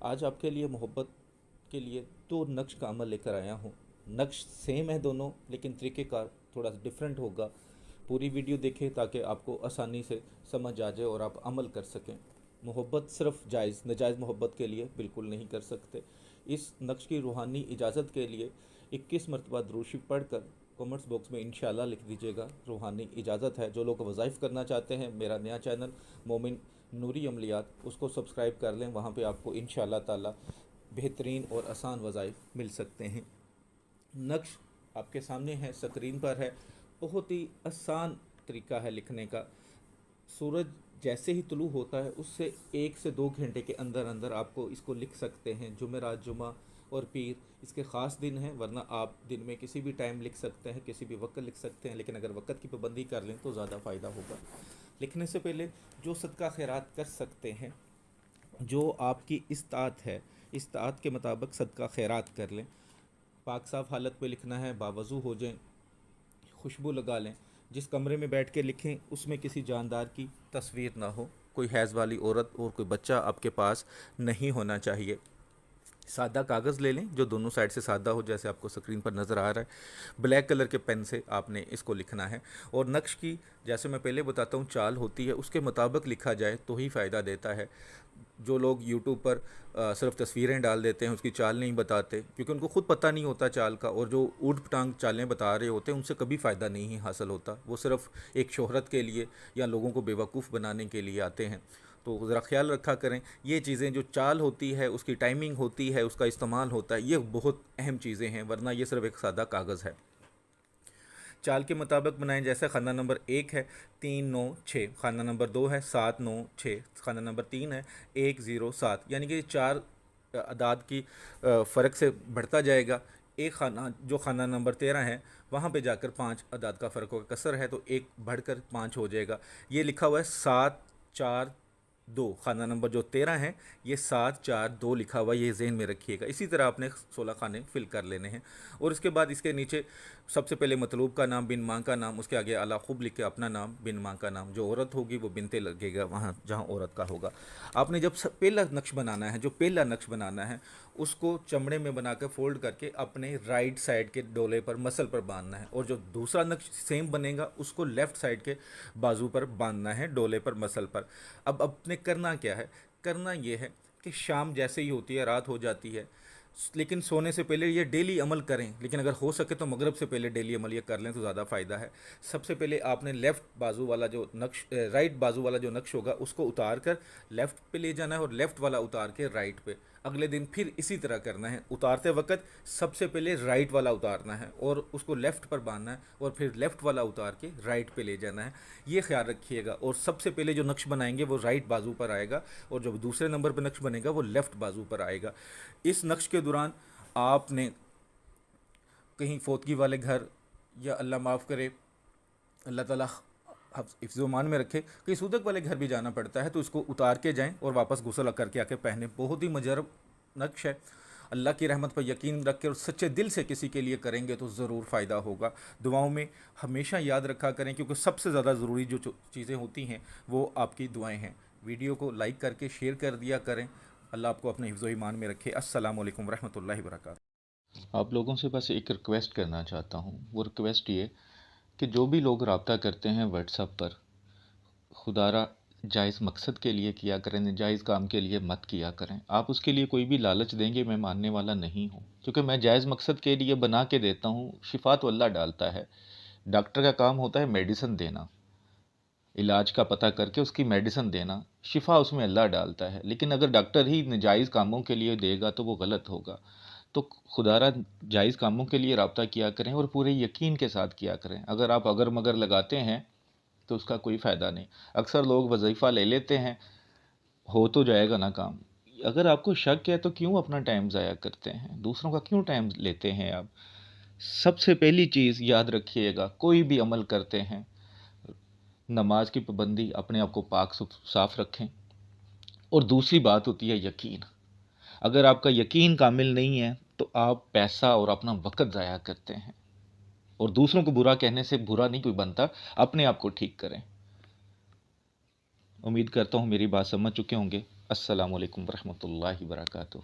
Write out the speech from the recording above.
आज आपके लिए मोहब्बत के लिए दो नक्श का अमल लेकर आया हूँ। नक्श सेम है दोनों, लेकिन तरीक़ेकार थोड़ा डिफरेंट होगा। पूरी वीडियो देखें ताकि आपको आसानी से समझ आ जाए और आप अमल कर सकें। मोहब्बत सिर्फ जायज़ नाजायज़ मोहब्बत के लिए बिल्कुल नहीं कर सकते। इस नक्श की रूहानी इजाज़त के लिए 21 मरतबा दुरूद शरीफ पढ़कर कमेंट्स बॉक्स में इंशाल्लाह लिख दीजिएगा। रूहानी इजाज़त है। जो लोग वज़ाइफ़ करना चाहते हैं, मेरा नया चैनल मोमिन नूरी अमलियात, उसको सब्सक्राइब कर लें। वहाँ पे आपको इंशाल्लाह ताला बेहतरीन और आसान वज़ाइफ मिल सकते हैं। नक्श आपके सामने है, स्क्रीन पर है। बहुत ही आसान तरीका है लिखने का। सूरज जैसे ही तुलू होता है उससे 1 से 2 घंटे के अंदर अंदर आपको इसको लिख सकते हैं। जुमेरात, जुमा और पीर इसके ख़ास दिन हैं, वरना आप दिन में किसी भी टाइम लिख सकते हैं, किसी भी वक्त लिख सकते हैं। लेकिन अगर वक्त की पाबंदी कर लें तो ज़्यादा फ़ायदा होगा। लिखने से पहले जो सदका खैरात कर सकते हैं, जो आपकी इस्तात है, इस्तात के मुताबिक सदका खैरात कर लें। पाक साफ़ हालत में लिखना है, बावज़ू हो जाएं, खुशबू लगा लें। जिस कमरे में बैठ के लिखें उसमें किसी जानदार की तस्वीर ना हो, कोई हैज़ वाली औरत और कोई बच्चा आपके पास नहीं होना चाहिए। सादा कागज़ ले लें जो दोनों साइड से सादा हो, जैसे आपको स्क्रीन पर नज़र आ रहा है। ब्लैक कलर के पेन से आपने इसको लिखना है। और नक्श की, जैसे मैं पहले बताता हूँ, चाल होती है, उसके मुताबिक लिखा जाए तो ही फ़ायदा देता है। जो लोग यूट्यूब पर सिर्फ तस्वीरें डाल देते हैं, उसकी चाल नहीं बताते, क्योंकि उनको खुद पता नहीं होता चाल का, और जो ऊट पटांग चालें बता रहे होते हैं उनसे कभी फ़ायदा नहीं हासिल होता। वो सिर्फ एक शोहरत के लिए या लोगों को बेवकूफ़ बनाने के लिए आते हैं। तो ज़रा ख्याल रखा करें। ये चीज़ें, जो चाल होती है, उसकी टाइमिंग होती है, उसका इस्तेमाल होता है, ये बहुत अहम चीज़ें हैं, वरना ये सिर्फ एक सादा कागज़ है। चाल के मुताबिक बनाएं। जैसे खाना नंबर 1 है 396, खाना नंबर 2 है 796, खाना नंबर 3 है 107, यानी कि 4 अदाद की फ़र्क से बढ़ता जाएगा। एक खाना, जो खाना नंबर 13 है, वहाँ पे जाकर 5 अदाद का फ़र्क होगा। कसर है तो 1 बढ़कर 5 हो जाएगा। ये लिखा हुआ है 742, खाना नंबर जो 13 है ये 742 लिखा हुआ है, ये जहन में रखिएगा। इसी तरह आपने 16 खाने फिल कर लेने हैं। और इसके बाद इसके नीचे सबसे पहले मतलूब का नाम, बिन माँ का नाम, उसके आगे अला खूब लिख के अपना नाम, बिन माँ का नाम। जो औरत होगी वो बिनते लगेगा वहाँ जहाँ औरत का होगा। आपने जब पहला नक्श बनाना है, जो पहला नक्श बनाना है, उसको चमड़े में बना कर फोल्ड करके अपने राइट साइड के डोले पर, मसल पर बांधना है। और जो दूसरा नक्श सेम बनेगा उसको लेफ़्ट साइड के बाजू पर बांधना है, डोले पर, मसल पर। अब अपने करना क्या है? करना ये है कि शाम जैसे ही होती है, रात हो जाती है, लेकिन सोने से पहले ये डेली अमल करें। लेकिन अगर हो सके तो मगरिब से पहले डेली अमल ये कर लें तो ज़्यादा फ़ायदा है। सबसे पहले आपने लेफ़्ट बाजू वाला जो नक्श, राइट बाजू वाला जो नक्श होगा उसको उतार कर लेफ़्ट पे ले जाना है, और लेफ़्ट वाला उतार के राइट पे। अगले दिन फिर इसी तरह करना है। उतारते वक्त सबसे पहले राइट वाला उतारना है और उसको लेफ़्ट पर बांधना है, और फिर लेफ़्ट वाला उतार के राइट पे ले जाना है। ये ख्याल रखिएगा। और सबसे पहले जो नक्श बनाएंगे वो राइट बाजू पर आएगा, और जो दूसरे नंबर पर नक्श बनेगा वो लेफ़्ट बाजू पर आएगा। इस नक्श के दौरान आपने कहीं फोतगी वाले घर, या अल्लाह माफ़ करे, अल्लाह ताला हिफ्ज़-ओ-मान में रखे, कहीं सूदक वाले घर भी जाना पड़ता है तो इसको उतार के जाएं और वापस गुस्ल करके आके पहने। बहुत ही मुजरब नक्श है। अल्लाह की रहमत पर यकीन रख के और सच्चे दिल से किसी के लिए करेंगे तो ज़रूर फ़ायदा होगा। दुआओं में हमेशा याद रखा करें, क्योंकि सबसे ज़्यादा ज़रूरी जो चीज़ें होती हैं वो आपकी दुआएं हैं। वीडियो को लाइक करके शेयर कर दिया करें। अल्लाह आपको अपने हिफ्ज़-ओ-ईमान में रखे। अस्सलामु अलैकुम व रहमतुल्लाहि व बरकातहू। आप लोगों से बस एक रिक्वेस्ट करना चाहता हूँ। वो रिक्वेस्ट ये कि जो भी लोग रब्ता करते हैं व्हाट्सएप पर, खुदारा जायज़ मकसद के लिए किया करें, नाजायज़ काम के लिए मत किया करें। आप उसके लिए कोई भी लालच देंगे, मैं मानने वाला नहीं हूँ, क्योंकि मैं जायज़ मकसद के लिए बना के देता हूँ। शिफा तो अल्लाह डालता है। डॉक्टर का काम होता है मेडिसिन देना, इलाज का पता करके उसकी मेडिसिन देना। शिफा उसमें अल्लाह डालता है। लेकिन अगर डॉक्टर ही नाजायज़ कामों के लिए देगा तो वो गलत होगा। तो खुदारा जायज़ कामों के लिए रब्ता किया करें और पूरे यकीन के साथ किया करें। अगर आप अगर मगर लगाते हैं तो उसका कोई फ़ायदा नहीं। अक्सर लोग वजीफ़ा ले लेते हैं, हो तो जाएगा ना काम। अगर आपको शक है तो क्यों अपना टाइम ज़ाया करते हैं, दूसरों का क्यों टाइम लेते हैं आप? सबसे पहली चीज़ याद रखिएगा, कोई भी अमल करते हैं, नमाज की पाबंदी, अपने आप को पाक साफ रखें। और दूसरी बात होती है यकीन। अगर आपका यकीन कामिल नहीं है तो आप पैसा और अपना वक़्त ज़ाया करते हैं। और दूसरों को बुरा कहने से बुरा नहीं कोई बनता, अपने आप को ठीक करें। उम्मीद करता हूँ मेरी बात समझ चुके होंगे। السلام علیکم ورحمۃ اللہ وبرکاتہ۔